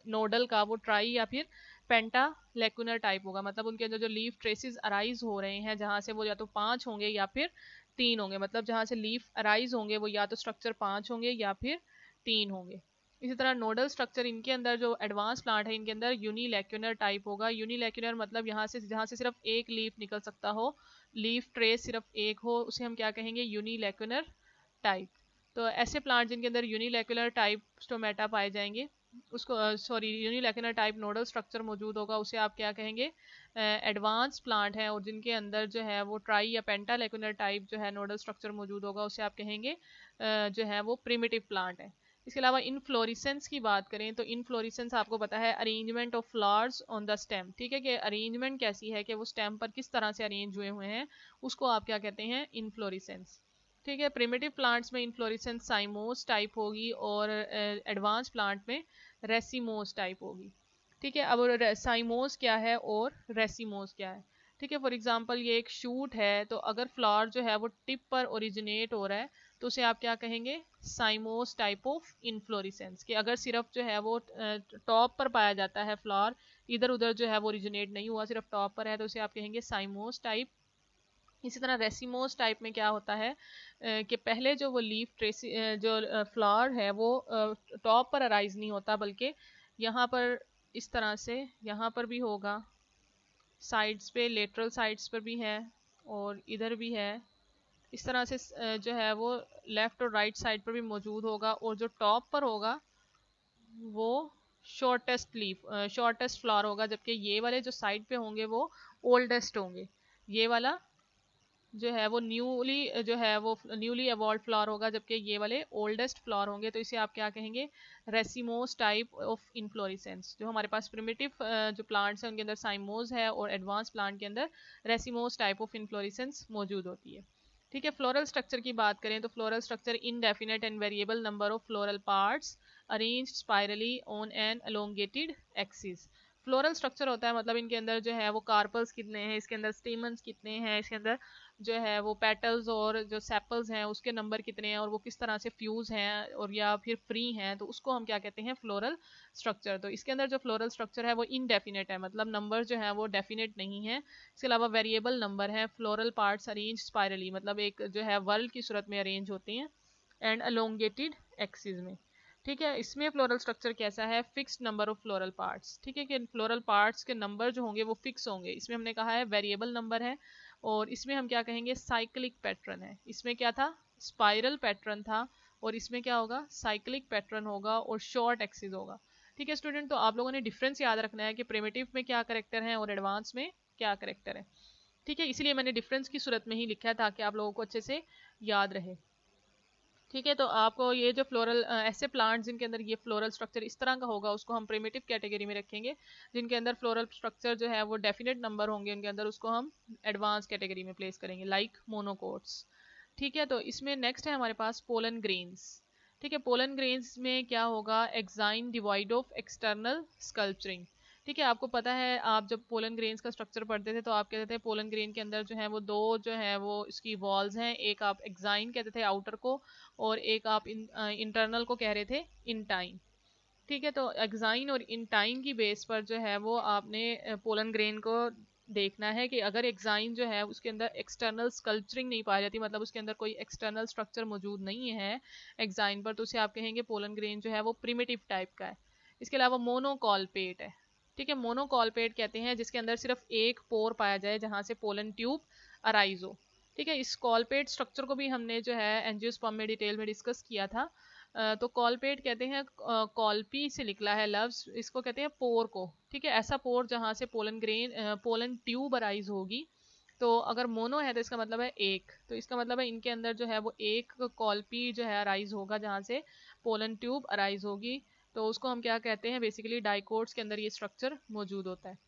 नोडल का, वो ट्राई या फिर पेंटा लेकुनर टाइप होगा। मतलब उनके अंदर जो लीफ ट्रेसेस अराइज हो रहे हैं, जहाँ से वो या तो 5 होंगे या फिर 3 होंगे, मतलब जहाँ से लीफ अराइज होंगे वो या तो स्ट्रक्चर 5 होंगे या फिर 3 होंगे। इसी तरह नोडल स्ट्रक्चर इनके अंदर जो एडवांस प्लांट है इनके अंदर यूनिलेक्युलर टाइप होगा। यूनिलेक्युलर मतलब यहाँ से जहाँ से सिर्फ एक लीफ निकल सकता हो, लीफ ट्रेस सिर्फ एक हो, उसे हम क्या कहेंगे, यूनिलेक्युलर टाइप। तो ऐसे प्लांट जिनके अंदर यूनिलेक्युलर टाइप स्टोमेटा पाए जाएंगे, उसको सॉरी यूनिलेक्युलर टाइप नोडल स्ट्रक्चर मौजूद होगा, उसे आप क्या कहेंगे, एडवांस प्लांट है। और जिनके अंदर जो है वो ट्राई या पेंटालेक्युलर टाइप जो है नोडल स्ट्रक्चर मौजूद होगा, उसे आप कहेंगे जो है वो प्रिमिटिव प्लांट है। इसके अलावा इनफ्लोरेसेंस की बात करें तो इनफ्लोरेसेंस आपको पता है arrangement of flowers on the stem. ठीक है, कि अरेंजमेंट कैसी है, कि वो स्टेम पर किस तरह से अरेंज हुए हुए हैं, उसको आप क्या कहते हैं, इनफ्लोरेसेंस। ठीक है, प्रिमिटिव प्लांट्स में इनफ्लोरेसेंस साइमोस टाइप होगी, और एडवांस प्लांट में रेसिमोस टाइप होगी। ठीक है, अब साइमोस क्या है और रेसिमोस क्या है? ठीक है, फॉर एग्जांपल ये एक शूट है, तो अगर फ्लावर जो है वो टिप पर ओरिजिनेट हो रहा है, तो उसे आप क्या कहेंगे, साइमोस टाइप ऑफ इन्फ्लोरेसेंस। कि अगर सिर्फ जो है वो टॉप पर पाया जाता है फ्लावर, इधर उधर जो है वो ओरिजिनेट नहीं हुआ, सिर्फ टॉप पर है, तो उसे आप कहेंगे साइमोस टाइप। इसी तरह रेसिमोस टाइप में क्या होता है, कि पहले जो वो लीफ ट्रेसी जो फ्लावर है वो टॉप पर अराइज नहीं होता, बल्कि यहाँ पर इस तरह से यहाँ पर भी होगा, साइड्स पे लेटरल साइड्स पर भी है, और इधर भी है, इस तरह से जो है वो लेफ्ट और राइट साइड पर भी मौजूद होगा। और जो टॉप पर होगा वो शॉर्टेस्ट लीफ शॉर्टेस्ट फ्लावर होगा, जबकि ये वाले जो साइड पे होंगे वो ओल्डेस्ट होंगे। ये वाला जो है वो न्यूली एवॉल्व फ्लावर होगा, जबकि ये वाले ओल्डेस्ट फ्लावर होंगे। तो इसे आप क्या कहेंगे, रेसिमोस टाइप ऑफ इन्फ्लोरेसेंस। जो हमारे पास प्रिमिटिव जो प्लांट्स हैं उनके अंदर साइमोस है, और एडवांस प्लांट के अंदर रेसिमोस टाइप ऑफ इन्फ्लोरेसेंस मौजूद होती है। ठीक है, फ्लोरल स्ट्रक्चर की बात करें तो floral structure indefinite and variable number of floral parts arranged spirally on an elongated axis. Floral structure होता है, मतलब इनके अंदर जो है वो कार्पल्स कितने हैं, इसके अंदर स्टेमन्स कितने हैं, इसके अंदर जो है वो पेटल्स और जो सेपल्स हैं उसके नंबर कितने हैं और वो किस तरह से फ्यूज हैं और या फिर फ्री हैं, तो उसको हम क्या कहते हैं, फ्लोरल स्ट्रक्चर। तो इसके अंदर जो फ्लोरल स्ट्रक्चर है वो इनडेफिनेट है, मतलब नंबर जो है वो डेफिनेट नहीं है। इसके अलावा वेरिएबल नंबर है। फ्लोरल पार्ट्स अरेंज स्पायरली, मतलब एक जो है वर्ल की सूरत में अरेंज होते हैं एंड अलोंगेटेड एक्सिस में। ठीक है, इसमें फ्लोरल स्ट्रक्चर कैसा है, fixed number of floral parts. ठीक है, कि फ्लोरल पार्ट्स के नंबर जो होंगे वो फिक्स होंगे। इसमें हमने कहा है वेरिएबल नंबर है, और इसमें हम क्या कहेंगे, साइक्लिक पैटर्न है। इसमें क्या था, स्पाइरल पैटर्न था, और इसमें क्या होगा, साइक्लिक पैटर्न होगा और शॉर्ट एक्सिस होगा। ठीक है स्टूडेंट, तो आप लोगों ने डिफरेंस याद रखना है कि प्रिमिटिव में क्या करेक्टर है और एडवांस में क्या करेक्टर है। ठीक है, इसीलिए मैंने डिफरेंस की सूरत में ही लिखा है ताकि आप लोगों को अच्छे से याद रहे। ठीक है, तो आपको ये जो फ्लोरल ऐसे प्लांट्स जिनके अंदर ये फ्लोरल स्ट्रक्चर इस तरह का होगा उसको हम प्रिमिटिव कैटेगरी में रखेंगे। जिनके अंदर फ्लोरल स्ट्रक्चर जो है वो डेफिनेट नंबर होंगे उनके अंदर, उसको हम एडवांस कैटेगरी में प्लेस करेंगे, लाइक मोनोकोट्स। ठीक है, तो इसमें नेक्स्ट है हमारे पास पोलन ग्रेन्स। ठीक है, पोलन ग्रेन्स में क्या होगा, exine divide of external sculpturing. ठीक है, आपको पता है आप जब पोलन ग्रेन्स का स्ट्रक्चर पढ़ते थे तो आप कहते थे पोलन ग्रेन के अंदर जो है वो दो जो है वो इसकी वॉल्स हैं, एक आप एक्साइन कहते थे आउटर को, और एक आप इंटरनल को कह रहे थे इंटाइन। ठीक है, तो एक्साइन और इंटाइन की बेस पर जो है वो आपने पोलन ग्रेन को देखना है कि अगर एक्साइन जो है उसके अंदर एक्सटर्नल स्कल्पचरिंग नहीं पाई जाती, मतलब उसके अंदर कोई एक्सटर्नल स्ट्रक्चर मौजूद नहीं है एक्साइन पर, तो उसे आप कहेंगे पोलन ग्रेन जो है वो प्रिमिटिव टाइप का है। इसके अलावा मोनोकॉलपेट है। ठीक है, मोनोकॉलपेट कहते हैं जिसके अंदर सिर्फ एक पोर पाया जाए जहां से पोलन ट्यूब अराइज हो। ठीक है, इस कॉलपेट स्ट्रक्चर को भी हमने जो है एंजियोस्पर्म में डिटेल में डिस्कस किया था। तो कॉलपेट कहते हैं, कॉलपी से निकला है लफ्ज, इसको कहते हैं पोर को। ठीक है, ऐसा पोर जहां से पोलन ट्यूब अराइज होगी। तो अगर मोनो है तो इसका मतलब है एक, तो इसका मतलब है इनके अंदर जो है वो एक कॉलपी जो है अराइज होगा जहां से पोलन ट्यूब अराइज होगी। तो उसको हम क्या कहते हैं, बेसिकली डाइकोट्स के अंदर ये स्ट्रक्चर मौजूद होता है।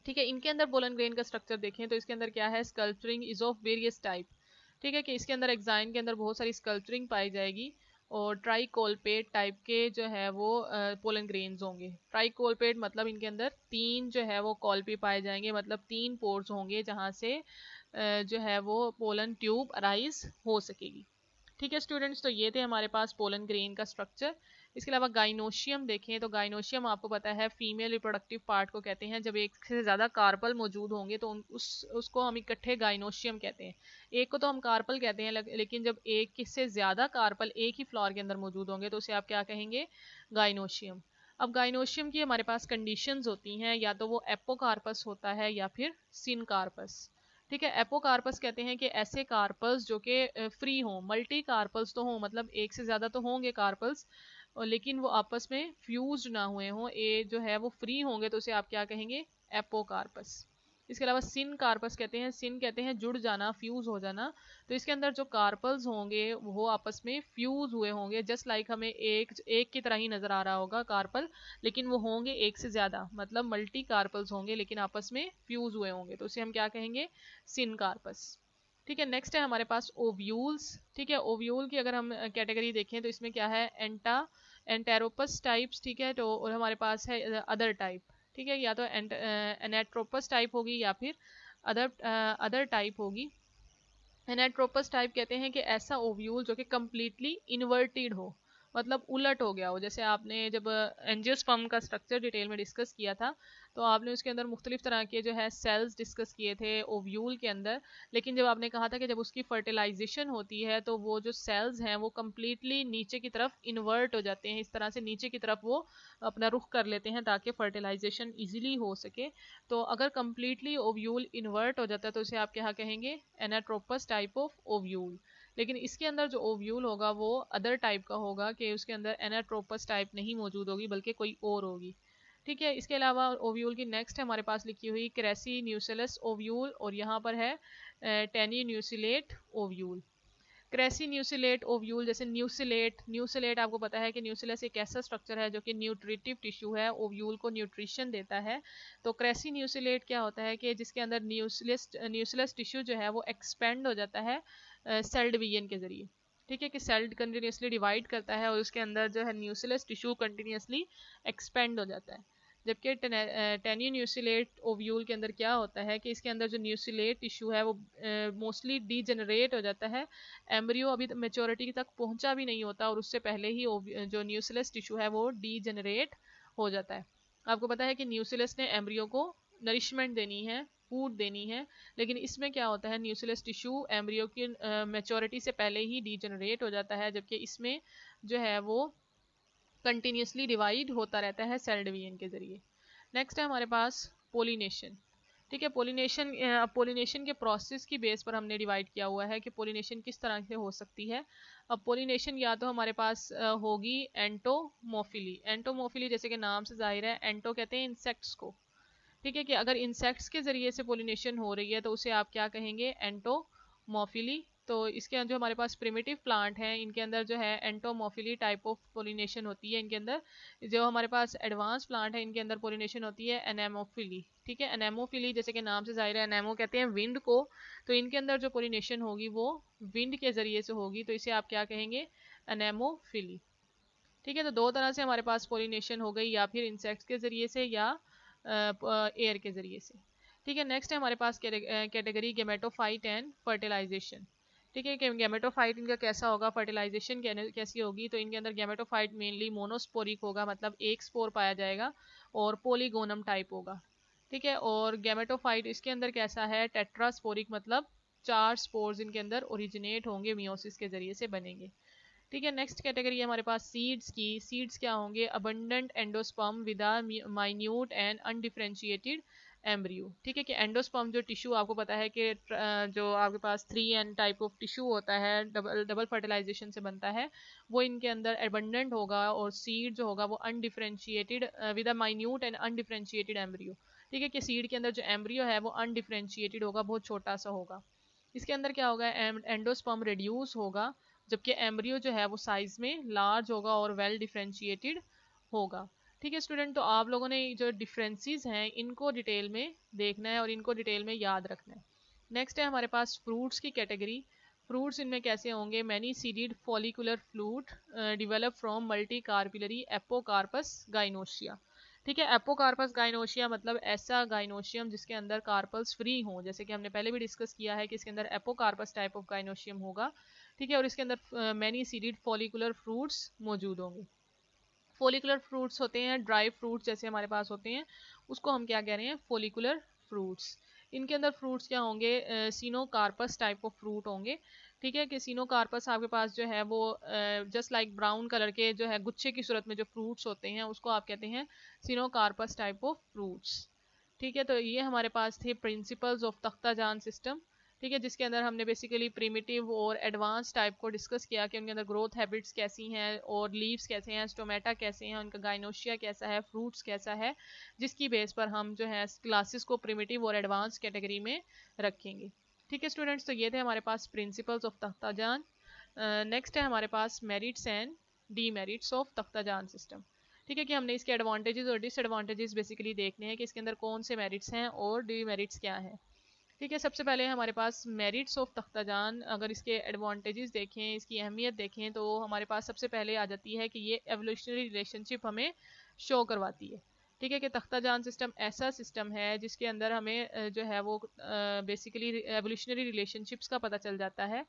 ठीक है, इनके अंदर पोलन ग्रेन का स्ट्रक्चर देखें तो इसके अंदर क्या है, sculpturing is of various type. ठीक है, कि इसके अंदर एक्साइन के अंदर बहुत सारी स्कल्पचरिंग पाई जाएगी, और ट्राइकोलपेट टाइप के जो है वो पोलन ग्रेन्स होंगे। ट्राइकोलपेट मतलब इनके अंदर तीन जो है वो कॉलपी पाए जाएंगे, मतलब तीन पोर्स होंगे जहां से जो है वो पोलन ट्यूब अराइज हो सकेगी। ठीक है स्टूडेंट्स, तो ये थे हमारे पास पोलन ग्रेन का स्ट्रक्चर। इसके अलावा गाइनोशियम देखें तो गाइनोशियम आपको पता है फीमेल रिप्रोडक्टिव पार्ट को कहते हैं। जब एक से ज़्यादा कार्पल मौजूद होंगे तो उसको हम इकट्ठे गाइनोशियम कहते हैं। एक को तो हम कार्पल कहते हैं, लेकिन जब एक से ज़्यादा कार्पल एक ही फ्लावर के अंदर मौजूद होंगे तो उसे आप क्या कहेंगे, गाइनोशियम। अब गाइनोशियम की हमारे पास कंडीशंस होती हैं, या तो वो एपोकार्पस होता है या फिर सिनकार्पस। ठीक है, एपोकार्पस कहते हैं कि ऐसे कार्पल्स जो कि फ्री हों, मल्टी कार्पल्स तो हों, मतलब एक से ज़्यादा तो होंगे कार्पल्स, लेकिन वो आपस में फ्यूज ना हुए हों, ये जो है वो फ्री होंगे, तो उसे आप क्या कहेंगे, एपोकार्पस। इसके अलावा सिन कार्पस कहते हैं, सिन कहते हैं जुड़ जाना, फ्यूज हो जाना। तो इसके अंदर जो कार्पल्स होंगे वो आपस में फ्यूज हुए होंगे, जस्ट लाइक हमें एक की तरह ही नजर आ रहा होगा कार्पल, लेकिन वो होंगे एक से ज्यादा, मतलब मल्टी कार्पल्स होंगे लेकिन आपस में फ्यूज हुए होंगे, तो उसे हम क्या कहेंगे, सिन कार्पस। ठीक है, नेक्स्ट है हमारे पास ओव्यूल्स। ठीक है, ओव्यूल की अगर हम कैटेगरी देखें तो इसमें क्या है, एंटेरोपस टाइप्स। ठीक है, तो और हमारे पास है अदर टाइप। ठीक है, या तो एनेट्रोपस टाइप होगी या फिर अदर टाइप होगी। एनेट्रोपस टाइप कहते हैं कि ऐसा ओव्यूल जो कि कम्प्लीटली इन्वर्टेड हो, मतलब उलट हो गया हो। जैसे आपने जब एंजियोस्पर्म का स्ट्रक्चर डिटेल में डिस्कस किया था तो आपने उसके अंदर मुख्तलिफ तरह के जो है सेल्स डिस्कस किए थे ओव्यूल के अंदर, लेकिन जब आपने कहा था कि जब उसकी फर्टिलाइजेशन होती है तो वो जो सेल्स हैं वो कम्प्लीटली नीचे की तरफ इन्वर्ट हो जाते हैं, इस तरह से नीचे की तरफ वो अपना रुख कर लेते हैं ताकि फर्टिलाइजेशन ईजिली हो सके। तो अगर कम्प्लीटली ओव्यूल इन्वर्ट हो जाता है तो उसे आप क्या कहेंगे, एनाट्रोपस टाइप ऑफ ओव्यूल। लेकिन इसके अंदर जो ओव्यूल होगा वो अदर टाइप का होगा, कि उसके अंदर एनाट्रोपस टाइप नहीं मौजूद होगी बल्कि कोई और होगी। ठीक है, इसके अलावा ओव्यूल की नेक्स्ट है हमारे पास लिखी हुई क्रेसी न्यूसिलस ओव्यूल, और यहाँ पर है टेनी न्यूसिलेट ओव्यूल। क्रेसी न्यूसिलेट ओव्यूल, जैसे न्यूसिलेट आपको पता है कि न्यूसिलस एक ऐसा स्ट्रक्चर है जो कि न्यूट्रिटिव टिश्यू है, ओव्यूल को न्यूट्रिशन देता है। तो क्रेसी न्यूसिलेट क्या होता है कि जिसके अंदर न्यूसिलस टिश्यू जो है वो एक्सपेंड हो जाता है सेल डिवीजन के जरिए। ठीक है, कि सेल कंटिन्यूसली डिवाइड करता है और उसके अंदर जो है न्यूसिलस टिश्यू कंटिन्यूसली एक्सपेंड हो जाता है। जबकि टेन्यून्यूसिलेट ओव्यूल के अंदर क्या होता है कि इसके अंदर जो न्यूसिलेट टिश्यू है वो मोस्टली डीजेनरेट हो जाता है। एम्ब्रियो अभी मेच्योरिटी तक पहुंचा भी नहीं होता और उससे पहले ही जो न्यूसिलस टिश्यू है वो डीजेनरेट हो जाता है। आपको पता है कि न्यूसिलस ने एम्ब्रियो को नरिशमेंट देनी है, फूड देनी है, लेकिन इसमें क्या होता है, न्यूसिलस टिश्यू एम्ब्रियो की मेच्योरिटी से पहले ही डीजेनरेट हो जाता है, जबकि इसमें जो है वो कंटिन्यूसली डिवाइड होता रहता है सेल डिवीजन के जरिए। नेक्स्ट है हमारे पास पोलिनेशन। ठीक है, पोलिनेशन के प्रोसेस की बेस पर हमने डिवाइड किया हुआ है कि पोलिनेशन किस तरह से हो सकती है। अब पोलिनेशन या तो हमारे पास होगी एंटोमोफिली। एंटोमोफिली जैसे कि नाम से जाहिर है, एंटो कहते हैं इंसेक्ट्स को। ठीक है, कि अगर इंसेक्ट्स के जरिए से पोलिनेशन हो रही है तो उसे आप क्या कहेंगे, एंटोमोफिली। तो इसके अंदर जो हमारे पास प्रिमिटिव प्लांट हैं इनके अंदर जो है एंटोमोफिली टाइप ऑफ पोलिनेशन होती है इनके अंदर। जो हमारे पास एडवांस प्लांट है इनके अंदर पोलिनेशन होती है एनेमोफिली। ठीक है, एनेमोफिली जैसे कि नाम से जाहिर है, एनेमो कहते हैं विंड को, तो इनके अंदर जो पोलिनेशन होगी वो विंड के जरिए से होगी, तो इसे आप क्या कहेंगे, एनेमोफिली। ठीक है, तो दो तरह से हमारे पास पोलिनेशन हो गई, या फिर इंसेक्ट्स के जरिए से या एयर के जरिए से। ठीक है, नेक्स्ट है हमारे पास कैटेगरी गेमेटोफाइट एंड फर्टिलाइजेशन। ठीक है, कि गेमेटोफाइट इनका कैसा होगा, फर्टिलाइजेशन कैसी होगी, तो इनके अंदर गेमेटोफाइट मेनली मोनोस्पोरिक होगा, मतलब एक स्पोर पाया जाएगा, और पोलीगोनम टाइप होगा। ठीक है, और गेमेटोफाइट इसके अंदर कैसा है, टेट्रास्पोरिक, मतलब 4 स्पोर्स इनके अंदर ओरिजिनेट होंगे, मियोसिस के जरिए से बनेंगे। ठीक है, नेक्स्ट कैटेगरी है हमारे पास सीड्स की। सीड्स क्या होंगे, abundant endosperm with minute and undifferentiated embryo. ठीक है, कि एंडोस्पर्म जो टिश्यू आपको पता है कि जो आपके पास 3N टाइप ऑफ टिश्यू होता है, डबल फर्टिलाइजेशन से बनता है, वो इनके अंदर अबंडेंट होगा, और सीड जो होगा वो undifferentiated with a minute and undifferentiated embryo. ठीक है, कि सीड के अंदर जो एम्ब्रियो है वो अनडिफरेंशिएटेड होगा, बहुत छोटा सा होगा। इसके अंदर क्या होगा, एंडोस्पर्म रिड्यूस होगा, जबकि एम्ब्रियो जो है वो साइज में लार्ज होगा और वेल डिफरेंशिएटेड होगा। ठीक है स्टूडेंट, तो आप लोगों ने जो डिफरेंसेस हैं इनको डिटेल में देखना है और इनको डिटेल में याद रखना है। नेक्स्ट है हमारे पास फ्रूट्स की कैटेगरी। फ्रूट्स इनमें कैसे होंगे, many seeded follicular fruit develop from multi carpellary apocarpous gynoecia. ठीक है, एपोकार्पस गाइनोशिया मतलब ऐसा गाइनोशियम जिसके अंदर कार्पल्स फ्री हों, जैसे कि हमने पहले भी डिस्कस किया है कि इसके अंदर एपोकार्पस टाइप ऑफ गाइनोशियम होगा। ठीक है, और इसके अंदर मैनी सीडेड फॉलिकुलर फ्रूट्स मौजूद होंगे। फॉलिकुलर फ्रूट्स होते हैं ड्राई फ्रूट्स जैसे हमारे पास होते हैं, उसको हम क्या कह रहे हैं, फॉलिकुलर फ्रूट्स। इनके अंदर फ्रूट्स क्या होंगे, सीनोकार्पस टाइप ऑफ फ्रूट होंगे। ठीक है, कि सीनोकार्पस आपके पास जो है वो जस्ट लाइक ब्राउन कलर के जो है गुच्छे की सूरत में जो फ्रूट्स होते हैं उसको आप कहते हैं सीनोकार्पस टाइप ऑफ फ्रूट्स। ठीक है, तो ये हमारे पास थे प्रिंसिपल्स ऑफ तख्ताजान सिस्टम। ठीक है, जिसके अंदर हमने बेसिकली प्रिमिटिव और एडवांस टाइप को डिस्कस किया कि उनके अंदर ग्रोथ हैबिट्स कैसी हैं, और लीव्स कैसे हैं, स्टोमेटा कैसे हैं, उनका गाइनोशिया कैसा है, फ्रूट्स कैसा है, जिसकी बेस पर हम जो है क्लासेस को प्रिमिटिव और एडवांस कैटेगरी में रखेंगे। ठीक है स्टूडेंट्स, तो ये थे हमारे पास प्रिंसिपल्स ऑफ तख्ताजान। नेक्स्ट है हमारे पास merits and demerits of Takhtajan system. ठीक है, कि हमने इसके एडवांटेजेस और डिसएडवांटेजेस बेसिकली देखने हैं कि इसके अंदर कौन से मेरिट्स हैं और डीमेरिट्स क्या हैं। ठीक है, सबसे पहले हमारे पास मेरिट्स ऑफ तख्ताजान, अगर इसके एडवांटेजेस देखें, इसकी अहमियत देखें, तो हमारे पास सबसे पहले आ जाती है कि ये एवोल्यूशनरी रिलेशनशिप हमें शो करवाती है। ठीक है, कि तख्ताजान सिस्टम ऐसा सिस्टम है जिसके अंदर हमें जो है वो बेसिकली एवोल्यूशनरी रिलेशनशिप्स का पता चल जाता है।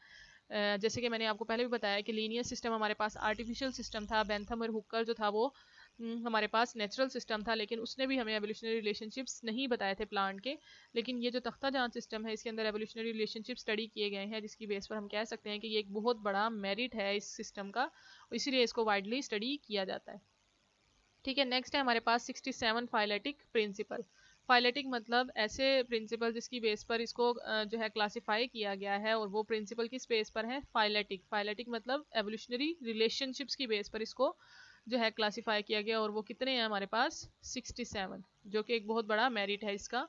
जैसे कि मैंने आपको पहले भी बताया कि लीनियर सिस्टम हमारे पास आर्टिफिशियल सिस्टम था, बेंथम और हुकर जो था वो हमारे पास नेचुरल सिस्टम था, लेकिन उसने भी हमें एवोल्यूशनरी रिलेशनशिप्स नहीं बताए थे प्लांट के। लेकिन ये जो तख्ताजान सिस्टम है इसके अंदर एवोल्यूशनरी रिलेशनशिप स्टडी किए गए हैं, जिसकी बेस पर हम कह सकते हैं कि ये एक बहुत बड़ा मेरिट है इस सिस्टम का, इसीलिए इसको वाइडली स्टडी किया जाता है। ठीक है, नेक्स्ट है हमारे पास 67 फाइलेटिक प्रिंसिपल। फाइलेटिक मतलब ऐसे प्रिंसिपल जिसकी बेस पर इसको जो है क्लासिफाई किया गया है, और वो प्रिंसिपल किस बेस पर है, फाइलेटिक। फाइलेटिक मतलब एवोल्यूशनरी रिलेशनशिप्स की बेस पर इसको जो है क्लासिफाई किया गया, और वो कितने हैं हमारे पास 67, जो कि एक बहुत बड़ा मेरिट है इसका।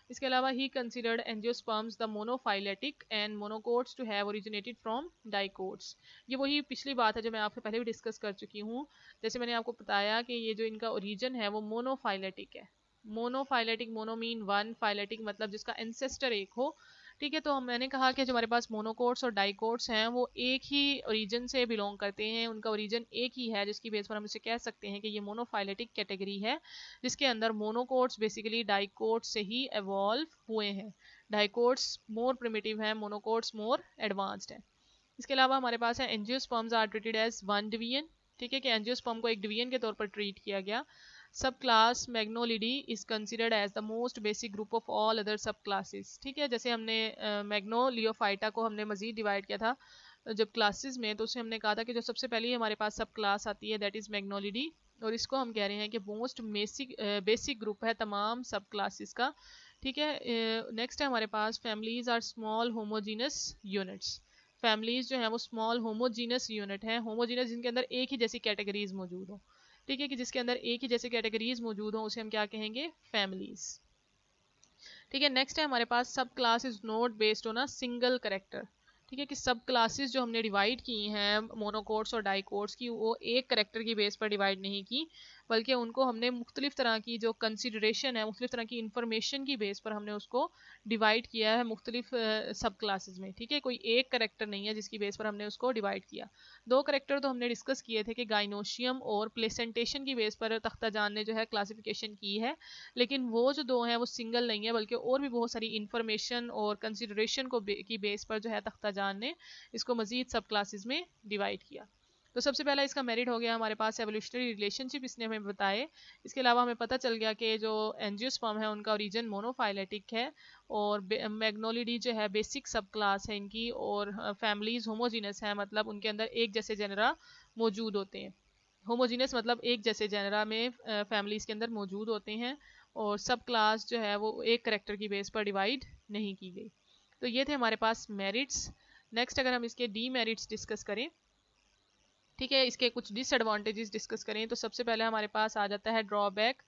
इसके अलावा ही considered angiosperms the monophyletic and monocots to have originated from dicots. ये वही पिछली बात है जो मैं आपसे पहले भी डिस्कस कर चुकी हूँ। जैसे मैंने आपको बताया कि ये जो इनका ओरिजिन है वो मोनोफाइलेटिक है। Monophyletic, mono mean one, phyletic मतलब जिसका एंसेस्टर एक हो। ठीक है, तो मैंने कहा कि जो हमारे पास मोनोकोट्स और डाइकोट्स हैं वो एक ही ओरिजिन से बिलोंग करते हैं, उनका ओरिजिन एक ही है, जिसकी बेस पर हम इसे कह सकते हैं कि ये मोनोफाइलेटिक कैटेगरी है, जिसके अंदर मोनोकोट्स बेसिकली डाइकोट्स से ही एवॉल्व हुए हैं। डाइकोट्स मोर प्रिमिटिव हैं, मोनोकोट्स मोर एडवांस्ड हैं। इसके अलावा हमारे पास है angiosperms are treated as one division. ठीक है, कि एंजियोस्पर्म को एक डिवीजन के तौर पर ट्रीट किया गया। Sub class magnoliidae is considered as the most basic group of all other sub classes. ठीक है, जैसे हमने मैग्नोलियोफाइटा को हमने मजीद डिवाइड किया था जब क्लासेस में, तो उससे हमने कहा था कि जो सबसे पहले हमारे पास सब क्लास आती है दैट इज मैग्नोलिडी, और इसको हम कह रहे हैं कि मोस्ट बेसिक ग्रुप है तमाम सब क्लासेस का। ठीक है, नेक्स्ट है हमारे पास families are small homogeneous units. Families जो है वो स्मॉल होमोजीनस यूनिट है, होमोजीनस जिनके अंदर एक ही जैसी कैटेगरीज मौजूद हो। ठीक है, कि जिसके अंदर एक ही जैसे कैटेगरीज मौजूद हो उसे हम क्या कहेंगे, फैमिलीज। ठीक है, नेक्स्ट है हमारे पास सब class is note based on a single character. ठीक है, कि सब क्लासेस जो हमने डिवाइड की हैं मोनोकोट्स और डाइकोट्स की, वो एक करेक्टर की बेस पर डिवाइड नहीं की, बल्कि उनको हमने मुख्तलिफ तरह की जो कंसिडरेशन है, मुख्तलिफ तरह की इंफॉर्मेशन की बेस पर हमने उसको डिवाइड किया है मुख्तलिफ सब क्लासेस में। ठीक है, कोई एक करेक्टर नहीं है जिसकी बेस पर हमने उसको डिवाइड किया। दो करेक्टर तो हमने डिस्कस किए थे कि गाइनोशियम और प्लेसेंटेशन की बेस पर तख्ताजान ने जो है क्लासिफिकेशन की है, लेकिन वो जो दो हैं वो सिंगल नहीं है, बल्कि और भी बहुत सारी इंफॉर्मेशन और कंसिडरेशन को की बेस पर जो है तख्ताजान ने इसको मजीद सब क्लासेस में डिवाइड किया। तो सबसे पहला इसका मेरिट हो गया हमारे पास एवोल्यूशनरी रिलेशनशिप, इसने हमें बताए। इसके अलावा हमें पता चल गया कि जो एंजियोस्पर्म है उनका ओरिजिन मोनोफाइलेटिक है, और मैग्नोलिडी जो है बेसिक सब क्लास है इनकी, और फैमिलीज होमोजीनस है, मतलब उनके अंदर एक जैसे जेनरा मौजूद होते हैं। होमोजीनस मतलब एक जैसे जेनरा में फैमिलीज के अंदर मौजूद होते हैं, और सब क्लास जो है वो एक करेक्टर की बेस पर डिवाइड नहीं की गई। तो ये थे हमारे पास मेरिट्स। नेक्स्ट अगर हम इसके डीमेरिट्स डिस्कस करें, ठीक है, इसके कुछ डिसएडवांटेजेस डिस्कस करें, तो सबसे पहले हमारे पास आ जाता है ड्रॉबैक,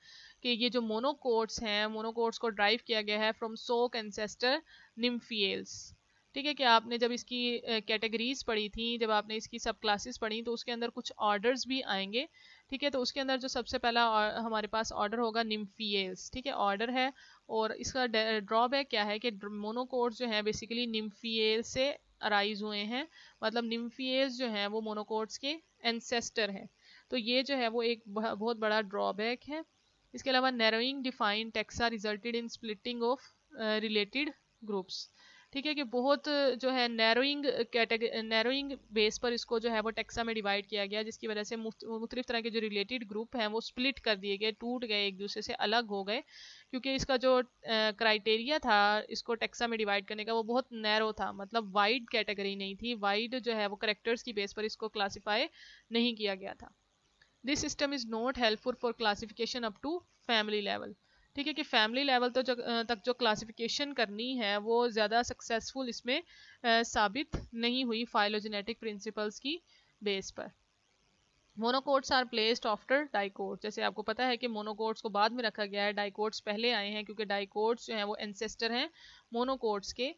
कि ये जो मोनोकोट्स हैं, मोनोकोट्स को ड्राइव किया गया है फ्रॉम सोक एंसेस्टर निम्फियल्स। ठीक है, कि आपने जब इसकी कैटेगरीज पढ़ी थी, जब आपने इसकी सब क्लासेस पढ़ी, तो उसके अंदर कुछ ऑर्डर्स भी आएंगे। ठीक है, तो उसके अंदर जो सबसे पहला हमारे पास ऑर्डर होगा निम्फियल्स। ठीक है, ऑर्डर है, और इसका ड्रॉबैक क्या है कि मोनोकोट्स जो है बेसिकली निम्फियल से अराइज हुए हैं, मतलब निम्फियल्स जो हैं वो मोनोकोट्स के एंसेस्टर हैं। तो ये जो है वो एक बहुत बड़ा ड्रॉबैक है। इसके अलावा narrowing define taxa resulted in splitting of related groups. ठीक है, कि बहुत जो है नैरोइंग बेस पर इसको जो है वो टेक्सा में डिवाइड किया गया, जिसकी वजह से मुख्तलिफ तरह के जो रिलेटेड ग्रुप हैं वो स्प्लिट कर दिए गए, टूट गए, एक दूसरे से अलग हो गए, क्योंकि इसका जो क्राइटेरिया था इसको टेक्सा में डिवाइड करने का वो बहुत नैरो था, मतलब वाइड कैटेगरी नहीं थी, वाइड जो है वो करेक्टर्स की बेस पर इसको क्लासीफाई नहीं किया गया था। This system is not helpful for classification up to family level. ठीक है, कि फैमिली लेवल तो तक जो क्लासिफिकेशन करनी है वो ज़्यादा सक्सेसफुल इसमें साबित नहीं हुई फाइलोजेनेटिक प्रिंसिपल्स की बेस पर। Monocots are placed after dicots. जैसे आपको पता है कि मोनोकोट्स को बाद में रखा गया है, डाइकोट्स पहले आए हैं, क्योंकि डाइकोट्स जो हैं वो एंसेस्टर हैं मोनोकोट्स के।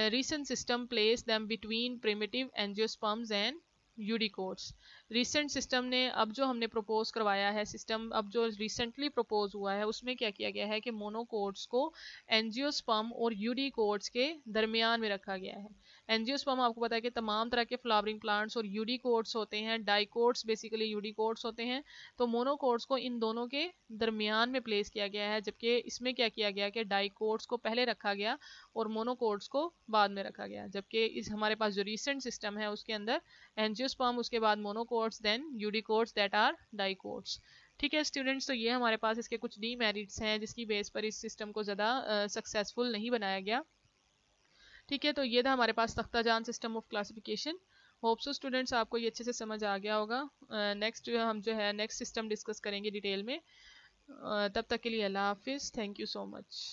Recent system place them between primitive angiosperms and eudicots. Recent system ने अब जो हमने प्रपोज करवाया है, सिस्टम अब जो रिसेंटली प्रपोज हुआ है, उसमें क्या किया गया है कि मोनोकोट्स को एंजियोस्पर्म और यूडिकोट्स के दरमियान में रखा गया है। एंजियोस्पर्म आपको पता है कि तमाम तरह के फ्लावरिंग प्लांट्स और यूडिकोट्स होते हैं, डाइकोट्स बेसिकली यूडिकोट्स होते हैं, तो मोनोकोट्स को इन दोनों के दरमियान में प्लेस किया गया है, जबकि इसमें क्या किया गया कि डाइकोट्स को पहले रखा गया और मोनोकोट्स को बाद में रखा गया, जबकि इस हमारे पास जो रीसेंट सिस्टम है उसके अंदर एंजियोस्पर्म, उसके बाद monocots, then eudicots that are dicots. ठीक है स्टूडेंट्स, तो ये हमारे पास इसके कुछ डीमेरिट्स हैं जिसकी बेस पर इस सिस्टम को ज़्यादा सक्सेसफुल नहीं बनाया गया। ठीक है, तो ये था हमारे पास Takhtajan system of classification. Hope so students आपको ये अच्छे से समझ आ गया होगा। नेक्स्ट हम जो है नेक्स्ट सिस्टम डिस्कस करेंगे डिटेल में। तब तक के लिए अल्लाह हाफिज़, थैंक यू सो मच।